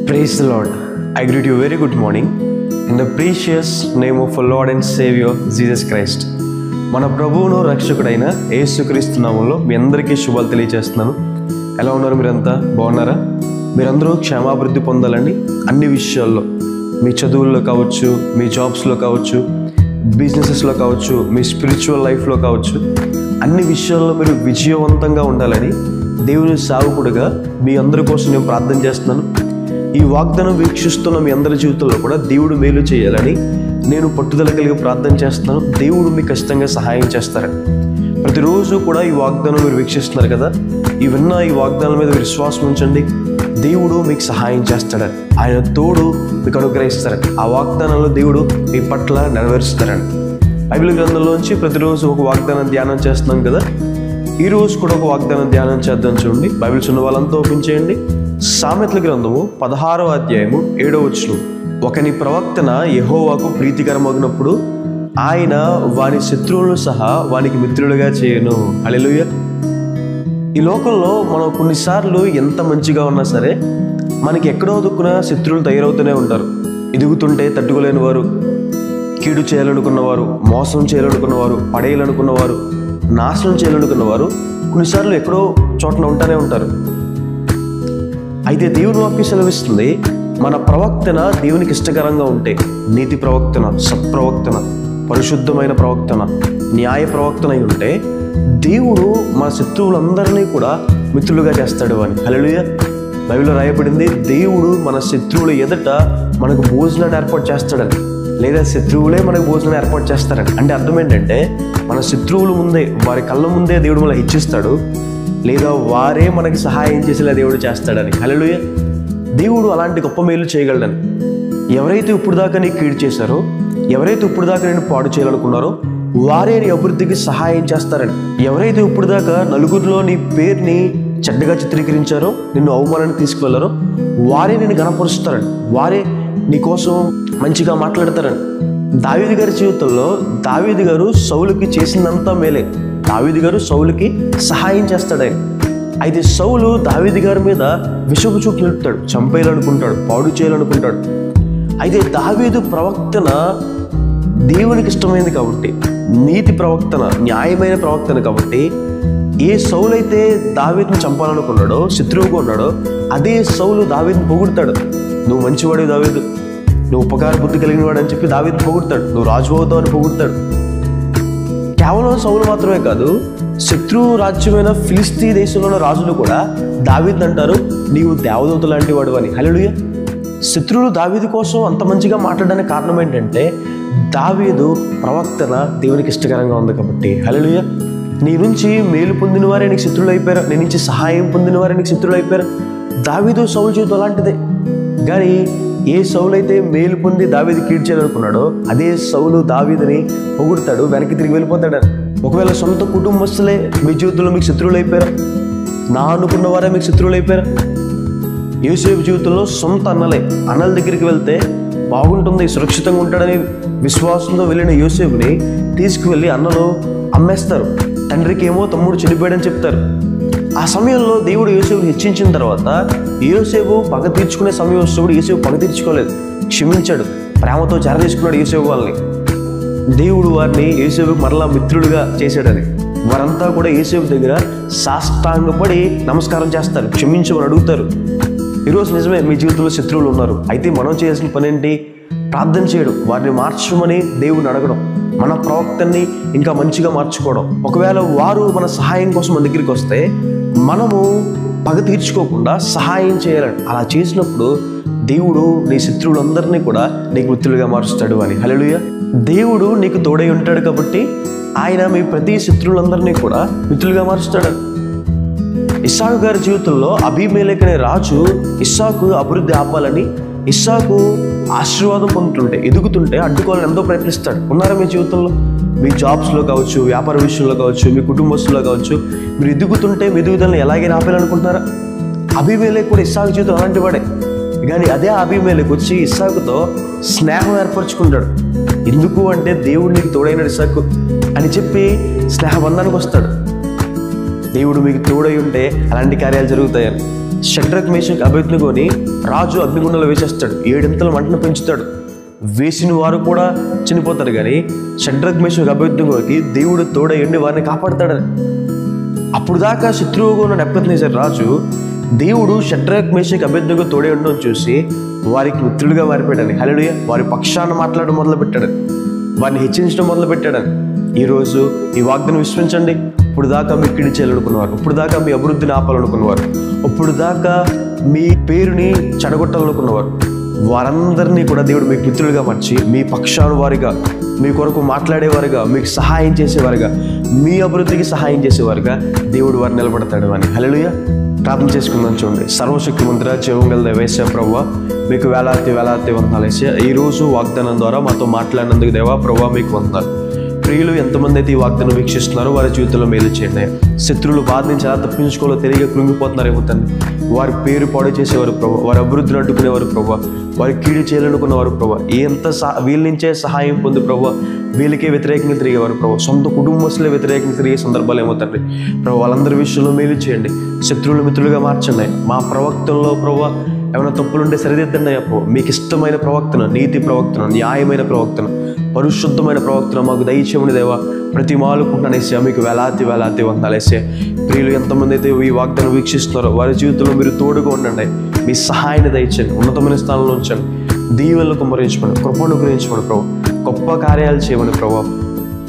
Praise the Lord. I greet you very good morning in the precious name of our Lord and Savior Jesus Christ. మన ప్రభువును రక్షకుడైన యేసుక్రీస్తు నామములో మీ అందరికీ శుభాలు తెలియజేస్తున్నాను. ఎలా ఉన్నారు? మీరంతా బాగున్నారా? మీరందరూ క్షేమాభివృద్ధి పొందాలని అన్ని విషయాల్లో, మీ చదువుల్లో కావచ్చు, మీ జాబ్స్లో కావచ్చు, బిజినెసెస్లో కావచ్చు, మీ స్పిరిచువల్ లైఫ్లో కావచ్చు, అన్ని విషయాల్లో మీరు విజయవంతంగా ఉండాలని దేవుని సేవకుడిగా మీ అందరి కోసం నేను ప్రార్థన చేస్తున్నాను. ఈ వాగ్దానం వీక్షిస్తున్న మీ అందరి జీవితంలో కూడా దేవుడు మేలు చేయాలని నేను పట్టుదల కలిగి ప్రార్థన చేస్తున్నాను. దేవుడు మీకు ఖచ్చితంగా సహాయం చేస్తారని. ప్రతిరోజు కూడా ఈ వాగ్దానం మీరు వీక్షిస్తున్నారు కదా, ఈ వాగ్దానం మీద విశ్వాసం ఉంచండి. దేవుడు మీకు సహాయం చేస్తాడని, ఆయన తోడు మీకు అనుగ్రహిస్తారని, ఆ వాగ్దానంలో దేవుడు మీ పట్ల నెరవేరుస్తారని. బైబిల్ గ్రంథంలోంచి ప్రతిరోజు ఒక వాగ్దానం ధ్యానం చేస్తున్నాం కదా, ఈరోజు కూడా ఒక వాగ్దానం ధ్యానం చేద్దాం. చూడండి, బైబిల్స్ ఉన్న వాళ్ళంతా ఓపెన్ చేయండి. సామెతల గ్రంథము 16వ అధ్యాయము 7వ వచనం. ఒకని ప్రవక్తన యెహోవాకు ప్రీతికరమగినప్పుడు ఆయన వాని శత్రువులను సహా వానికి మిత్రులుగా చేయను. హల్లెలూయా. ఈ లోకంలో మనం కొన్నిసార్లు ఎంత మంచిగా ఉన్నా సరే మనకి ఎక్కడో దుక్కున శత్రువులు తయారవుతూనే ఉంటారు. ఎదుగుతుంటే తట్టుకోలేని వారు, కీడు చేయాలనుకున్నవారు, మోసం చేయాలనుకున్నవారు, పడేయాలనుకున్నవారు, నాశనం చేయాలనుకున్నవారు కొన్నిసార్లు ఎక్కడో చోటన ఉంటూనే ఉంటారు. అయితే దేవుని వాక్యం సెలవిస్తుంది, మన ప్రవక్తన దేవునికి ఇష్టకరంగా ఉంటే, నీతి ప్రవక్తన, సత్ప్రవక్తన, పరిశుద్ధమైన ప్రవక్తన, న్యాయ ప్రవక్తన అయి ఉంటే దేవుడు మన శత్రువులందరినీ కూడా మిత్రులుగా చేస్తాడు అని. హల్లెలూయా. బైబిల్లో రాయబడింది, దేవుడు మన శత్రువుల ఎదుట మనకు భోజనాన్ని ఏర్పాటు చేస్తాడని, లేదా శత్రువులే మనకు భోజనం ఏర్పాటు చేస్తారని. అంటే అర్థం ఏంటంటే, మన శత్రువుల ముందే, వారి కళ్ళ ముందే దేవుడు మనల్ని హెచ్చిస్తాడు, లేదా వారే మనకి సహాయం చేసేలా దేవుడు చేస్తాడని. హల్లెలూయా. దేవుడు అలాంటి గొప్ప మేలు చేయగలడని. ఎవరైతే ఇప్పుడు దాకా నీకు కీడు చేశారో, ఎవరైతే ఇప్పుడు దాకా నేను పాడు చేయాలనుకున్నారో వారే నీ అభివృద్ధికి సహాయం చేస్తారని. ఎవరైతే ఇప్పుడు దాకా నలుగురిలో నీ పేరుని చెడ్డగా చిత్రీకరించారో, నిన్ను అవమానాన్ని తీసుకువెళ్ళారో వారే నిన్ను గణపరుస్తారని, వారే నీ కోసం మంచిగా మాట్లాడతారని. దావీదు గారి జీవితంలో దావీదు గారు సౌలుకి చేసిందంతా మేలే. దావీదు గారు సౌలుకి సహాయం చేస్తాడని. అయితే సౌలు దావీదు గారి మీద విషపు చూపు నిలుపుతాడు, చంపేయాలనుకుంటాడు, పాడు చేయాలనుకుంటాడు. అయితే దావీదు ప్రవక్తన దేవునికి ఇష్టమైంది కాబట్టి, నీతి ప్రవక్తన, న్యాయమైన ప్రవక్తన కాబట్టి, ఏ సౌలు అయితే దావీదుని చంపాలనుకున్నాడో, శత్రువుగా ఉన్నాడో, అదే సౌలు దావీదుని పొగుడతాడు. నువ్వు మంచివాడు దావీదు, నువ్వు ఉపకార బుద్ధి కలిగిన వాడు అని చెప్పి దావీదుని పొగుడతాడు. నువ్వు రాజు అవుతావు అని పొగుడతాడు. కేవలం సౌలు మాత్రమే కాదు, శత్రు రాజ్యమైన ఫిలిస్తీ దేశంలో రాజులు కూడా దావీదుని అంటారు, నీవు దేవదూత లాంటి వాడు అని. హల్లెలూయా. శత్రువులు దావీదు కోసం అంత మంచిగా మాట్లాడడానికి కారణం ఏంటంటే, దావీదు ప్రవక్తన దేవునికి ఇష్టకరంగా ఉంది కాబట్టి. హల్లెలూయా. నీ నుంచి మేలు పొందిన వారే నీకు శత్రువులు అయిపోయారు, నీ నుంచి సహాయం పొందిన వారే నీకు శత్రువులు అయిపోయారు. దావీదు సౌలు జీవితం అలాంటిదే. కానీ ఏ సౌలు అయితే మేలు పొంది దావీదు కీడు చేయాలనుకున్నాడో, అదే సౌలు దావీదుని పొగుడతాడు, వెనక్కి తిరిగి వెళ్ళిపోతాడు. ఒకవేళ సొంత కుటుంబస్తులే మీ జీవితంలో మీకు శత్రువులు అయిపోయారు, నా అనుకున్న వారే మీకు శత్రువులు అయిపోయారు. యోసేపు జీవితంలో సొంత అన్నల దగ్గరికి వెళ్తే బాగుంటుంది, సురక్షితంగా ఉంటాడని విశ్వాసంతో వెళ్ళిన యోసేపుని తీసుకువెళ్ళి అన్నలు అమ్మేస్తారు. తండ్రికి ఏమో తమ్ముడు చనిపోయాడని చెప్తారు. ఆ సమయంలో దేవుడు యోసేపుని హెచ్చించిన తర్వాత యోసేపు పగ తీర్చుకునే సమయం వచ్చినప్పుడు యోసేపు పగ తీర్చుకోలేదు, క్షమించాడు, ప్రేమతో చేరదీసుకున్నాడు యోసేపు వాళ్ళని. దేవుడు వారిని యోసేపుకు మరలా మిత్రులుగా చేశాడని. వారంతా కూడా యోసేపు దగ్గర సాష్టాంగపడి నమస్కారం చేస్తారు, క్షమించమని అడుగుతారు. ఈరోజు నిజమే మీ జీవితంలో శత్రువులు ఉన్నారు. అయితే మనం చేయాల్సిన పని ఏంటి? ప్రార్థన చేయడం, వారిని మార్చమని దేవుడిని అడగడం, మన ప్రవక్తని ఇంకా మంచిగా మార్చుకోవడం. ఒకవేళ వారు మన సహాయం కోసం మన దగ్గరికి వస్తే మనము పగ తీర్చుకోకుండా సహాయం చేయాలని. అలా చేసినప్పుడు దేవుడు నీ శత్రువులందరినీ కూడా నీకు మిత్రులుగా మారుస్తాడు అని. హల్లెలూయా. దేవుడు నీకు తోడై ఉంటాడు కాబట్టి ఆయన మీ ప్రతి శత్రువులందరినీ కూడా మిత్రులుగా మారుస్తాడు. ఇస్సాకు గారి జీవితంలో అబీమెలెకు అనే రాజు ఇస్సాకు అభివృద్ధి ఆపాలని, ఇస్సాకు ఆశీర్వాదం పొందుతుంటే, ఎదుగుతుంటే అడ్డుకోవాలని ఎంతో ప్రయత్నిస్తాడు. ఉన్నారా మీ జీవితంలో? మీ జాబ్స్లో కావచ్చు, వ్యాపార విషయంలో కావచ్చు, మీ కుటుంబస్తుల్లో కావచ్చు, మీరు ఎదుగుతుంటే మీ ఎదుగుదలను ఎలాగైనా ఆపాలనుకుంటున్నారా? అబీమెలెకు కూడా ఇస్సాకు జీవితం అలాంటి వాడే. కానీ అదే అబీమెలెకు వచ్చి ఇస్సాకుతో స్నేహం ఏర్పరచుకుంటాడు. ఎందుకు అంటే దేవుడు నీకు తోడైన ఇస్సాకు అని చెప్పి స్నేహబంధానికి వస్తాడు. దేవుడు మీకు తోడై ఉంటే అలాంటి కార్యాలు జరుగుతాయని. షడ్రక్ మేషక్ అబేద్నెగోని రాజు అగ్నిగుండంలో వేసేస్తాడు, 7 ఇంతల మంటను పెంచుతాడు. వేసిన వారు కూడా చనిపోతారు, కానీ షడ్రక్ మేషక్ అబేద్నెగోకి దేవుడు తోడయ్యండి వారిని కాపాడుతాడని. అప్పుడు దాకా శత్రువుగా ఉన్న నెబుకద్నెజర్ రాజు దేవుడు షడ్రక్ మేషక్ అబేద్నెగో తోడే ఉండడం చూసి వారికి మిత్రులుగా మారిపోయాడని, హల్లెలూయా, వారి పక్షాన మాట్లాడడం మొదలుపెట్టాడని, వారిని హెచ్చించడం మొదలుపెట్టాడని. ఈరోజు ఈ వాగ్దానం విశ్వసించండి. ఇప్పుడు దాకా మీ కిడి చేయాలనుకున్నవారు, ఇప్పుడు దాకా మీ అభివృద్ధిని ఆపాలనుకున్నవారు, ఇప్పుడు దాకా మీ పేరుని చెడగొట్టాలనుకున్నవారు, వారందరినీ కూడా దేవుడు మీకు మిత్రులుగా మార్చి మీ పక్షాను వారిగా, మీ కొరకు మాట్లాడేవారుగా, మీకు సహాయం చేసేవారుగా, మీ అభివృద్ధికి సహాయం చేసేవారుగా దేవుడు వారిని నిలబడతాడు అని. హల్లెలూయా. ప్రార్థన చేసుకుందాం. చూడండి, సర్వశక్తిమంతుడా, జీవం గల దేవేశ ప్రభువా, మీకు వేలాది వందనాలు యేసయ్యా. ఈరోజు వాగ్దానం ద్వారా మాతో మాట్లాడినందుకు దేవా ప్రభువా మీకు వందనాలు. ప్రియులు ఎంతమంది అయితే ఈ వాగ్దానం వీక్షిస్తున్నారో వారి జీవితంలో మేలు చేయండి. శత్రువులు బాధ నుంచి ఎలా తప్పించుకోవాలో తెలియక కృంగిపోతున్నారేమో తండ్రి. వారి పేరు పాడు చేసేవారు ప్రభు, వారి అభివృద్ధిని అడ్డుకునేవారు ప్రభు, వారి కీడు చేయాలనుకున్నవారు ప్రభు, వీళ్ళ నుంచే సహాయం పొంది ప్రభు వీళ్ళకే వ్యతిరేకంగా తిరిగేవారు ప్రభు, సొంత కుటుంబస్తులే వ్యతిరేకంగా తిరిగే సందర్భాలు ఏమో తండ్రి ప్రభు. వాళ్ళందరి విషయంలో మేలు చేయండి, శత్రువులు మిత్రులుగా మార్చండి. మా ప్రవక్తల్లో ప్రభు ఏమైనా తప్పులుంటే సరిదిద్దండి అయ్యా ప్రభు. మీకు ఇష్టమైన ప్రవక్తన, నీతి ప్రవక్తన, న్యాయమైన ప్రవక్తన, పరిశుద్ధమైన ప్రవక్తన మాకు దయచేయమని దేవా ప్రతి మాలుకుంటున్నాను యేసయ్యా. మీకు వేలాది వందనాలు యేసయ్యా. ప్రియులు ఎంతమంది అయితే ఈ వాగ్దానం వీక్షిస్తున్నారో వారి జీవితంలో మీరు తోడుగా ఉండండి, మీ సహాయాన్ని దయచేయండి, ఉన్నతమైన స్థానంలో ఉంచండి, దీవెనలు కుమ్మరించమని, కృపను గురించమని ప్రభు, గొప్ప కార్యాలు చేయమని ప్రభు,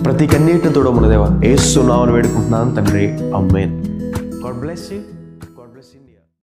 ప్రతి కన్నీటిని తోడమని దేవా యేసు నామమున వేడుకుంటున్నాను తండ్రి, ఆమేన్. God bless you.